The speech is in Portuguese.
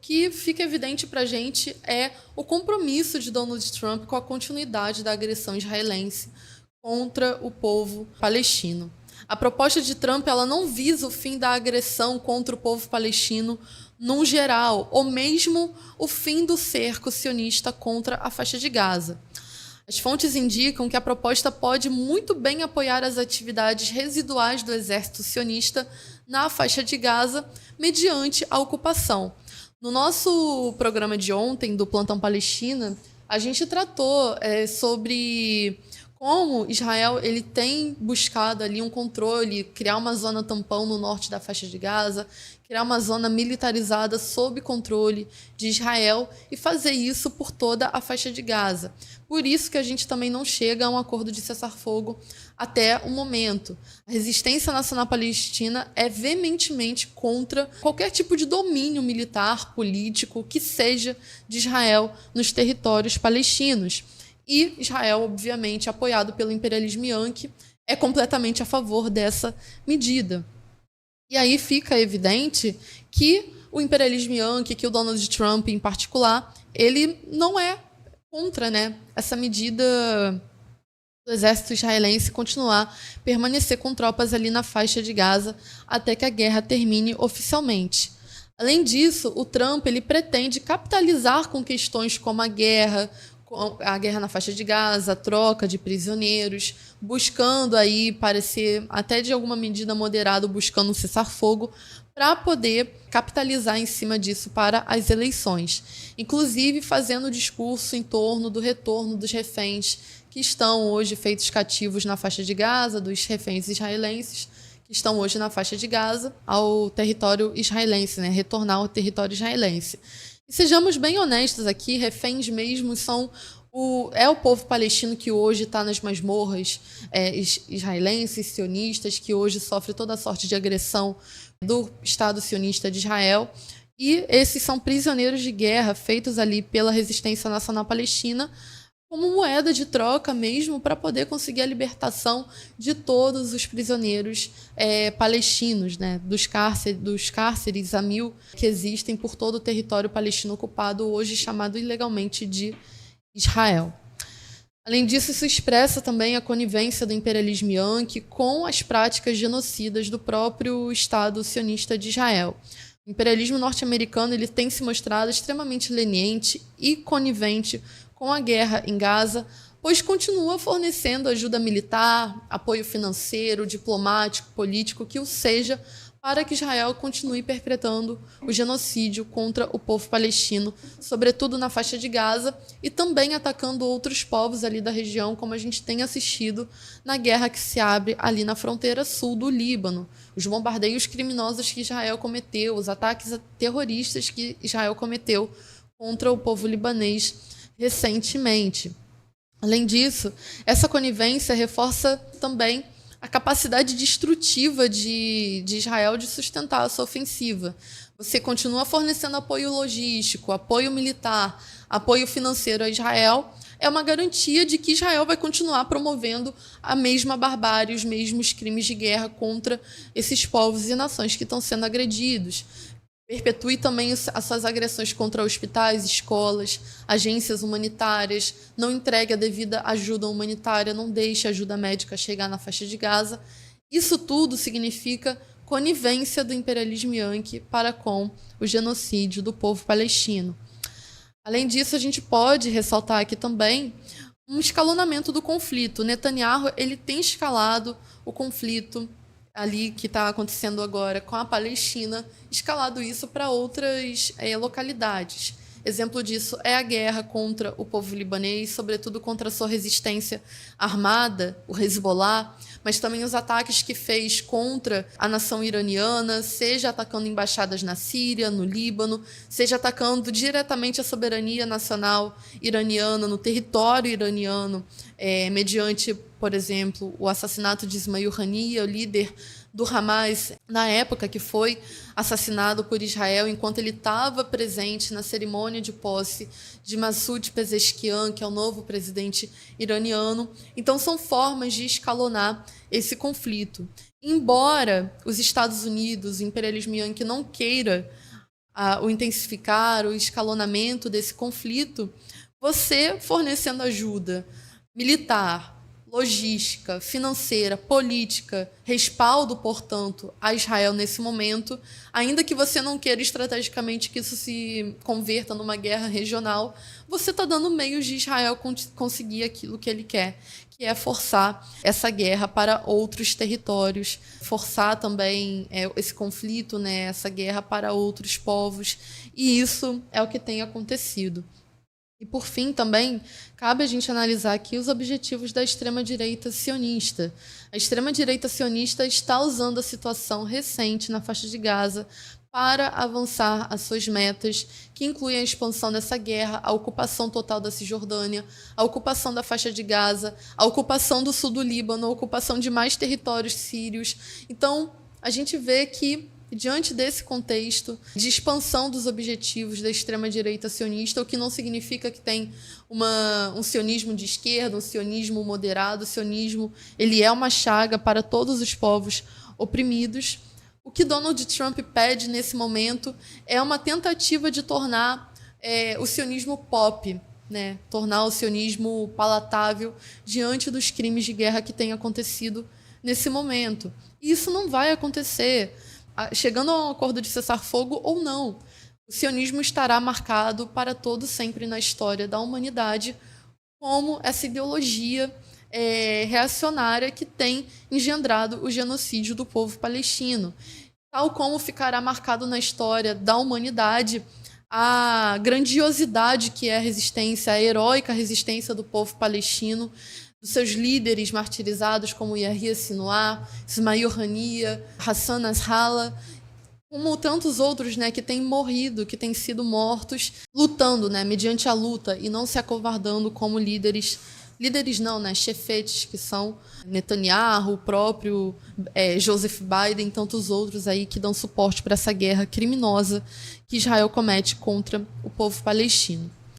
que fica evidente para a gente é o compromisso de Donald Trump com a continuidade da agressão israelense contra o povo palestino. A proposta de Trump ela não visa o fim da agressão contra o povo palestino num geral, ou mesmo o fim do cerco sionista contra a faixa de Gaza. As fontes indicam que a proposta pode muito bem apoiar as atividades residuais do exército sionista na faixa de Gaza mediante a ocupação. No nosso programa de ontem, do Plantão Palestina, a gente tratou sobre como Israel ele tem buscado ali um controle, criar uma zona tampão no norte da faixa de Gaza, criar uma zona militarizada sob controle de Israel e fazer isso por toda a faixa de Gaza. Por isso que a gente também não chega a um acordo de cessar-fogo até o momento. A resistência nacional palestina é veementemente contra qualquer tipo de domínio militar, político, que seja de Israel nos territórios palestinos. E Israel, obviamente, apoiado pelo imperialismo Yankee, é completamente a favor dessa medida. E aí fica evidente que o imperialismo Yankee, que o Donald Trump em particular, ele não é contra, essa medida do exército israelense permanecer com tropas ali na faixa de Gaza até que a guerra termine oficialmente. Além disso, o Trump ele pretende capitalizar com questões como a guerra na faixa de Gaza, a troca de prisioneiros, buscando aí parecer até de alguma medida moderado, buscando um cessar-fogo, para poder capitalizar em cima disso para as eleições. Inclusive fazendo discurso em torno do retorno dos reféns que estão hoje feitos cativos na faixa de Gaza, dos reféns israelenses que estão hoje na faixa de Gaza, ao território israelense, retornar ao território israelense. E sejamos bem honestos aqui, reféns mesmo são o povo palestino que hoje está nas masmorras israelenses, sionistas, que hoje sofre toda sorte de agressão do Estado sionista de Israel. E esses são prisioneiros de guerra feitos ali pela resistência nacional palestina, como moeda de troca mesmo para poder conseguir a libertação de todos os prisioneiros palestinos, dos cárceres a mil que existem por todo o território palestino ocupado, hoje chamado ilegalmente de Israel. Além disso, isso expressa também a conivência do imperialismo Yankee com as práticas genocidas do próprio Estado sionista de Israel. O imperialismo norte-americano ele tem se mostrado extremamente leniente e conivente com a guerra em Gaza, pois continua fornecendo ajuda militar, apoio financeiro, diplomático, político, que o seja, para que Israel continue perpetrando o genocídio contra o povo palestino, sobretudo na faixa de Gaza, e também atacando outros povos ali da região, como a gente tem assistido na guerra que se abre ali na fronteira sul do Líbano. Os bombardeios criminosos que Israel cometeu, os ataques terroristas que Israel cometeu contra o povo libanês recentemente. Além disso, essa conivência reforça também a capacidade destrutiva de Israel de sustentar a sua ofensiva. Você continua fornecendo apoio logístico, apoio militar, apoio financeiro a Israel, é uma garantia de que Israel vai continuar promovendo a mesma barbárie, os mesmos crimes de guerra contra esses povos e nações que estão sendo agredidos. Perpetue também as suas agressões contra hospitais, escolas, agências humanitárias, não entregue a devida ajuda humanitária, não deixe a ajuda médica chegar na faixa de Gaza. Isso tudo significa conivência do imperialismo Yankee para com o genocídio do povo palestino. Além disso, a gente pode ressaltar aqui também um escalonamento do conflito. Netanyahu ele tem escalado o conflito ali que está acontecendo agora com a Palestina, escalado isso para outras localidades. Exemplo disso é a guerra contra o povo libanês, sobretudo contra a sua resistência armada, o Hezbollah, mas também os ataques que fez contra a nação iraniana, seja atacando embaixadas na Síria, no Líbano, seja atacando diretamente a soberania nacional iraniana, no território iraniano, mediante, por exemplo, o assassinato de Ismail Haniyeh, o líder do Hamas, na época que foi assassinado por Israel, enquanto ele estava presente na cerimônia de posse de Massoud Pezeshkian, que é o novo presidente iraniano. Então, são formas de escalonar esse conflito. Embora os Estados Unidos, o imperialismo Yankee, não queira o intensificar, o escalonamento desse conflito, você fornecendo ajuda militar, logística, financeira, política, respaldo, portanto, a Israel nesse momento, ainda que você não queira estrategicamente que isso se converta numa guerra regional, você está dando meios de Israel conseguir aquilo que ele quer, que é forçar essa guerra para outros territórios, forçar também esse conflito, né, essa guerra para outros povos, e isso é o que tem acontecido. E, por fim, também, cabe a gente analisar aqui os objetivos da extrema-direita sionista. A extrema-direita sionista está usando a situação recente na faixa de Gaza para avançar as suas metas, que incluem a expansão dessa guerra, a ocupação total da Cisjordânia, a ocupação da faixa de Gaza, a ocupação do sul do Líbano, a ocupação de mais territórios sírios. Então, a gente vê que, diante desse contexto de expansão dos objetivos da extrema-direita sionista, o que não significa que tem um sionismo de esquerda, um sionismo moderado, o sionismo ele é uma chaga para todos os povos oprimidos. O que Donald Trump pede nesse momento é uma tentativa de tornar o sionismo pop, né? Tornar o sionismo palatável diante dos crimes de guerra que têm acontecido nesse momento. E isso não vai acontecer. Chegando a um acordo de cessar-fogo ou não, o sionismo estará marcado para todo sempre na história da humanidade como essa ideologia reacionária que tem engendrado o genocídio do povo palestino, tal como ficará marcado na história da humanidade a grandiosidade que é a resistência, a heróica resistência do povo palestino, dos seus líderes martirizados como Yahya Sinwar, Ismail Haniyeh, Hassan Nasrallah, como tantos outros, né, que têm morrido, que têm sido mortos, lutando, né, mediante a luta e não se acovardando como líderes não, né, chefetes, que são Netanyahu, o próprio Joseph Biden, tantos outros aí que dão suporte para essa guerra criminosa que Israel comete contra o povo palestino.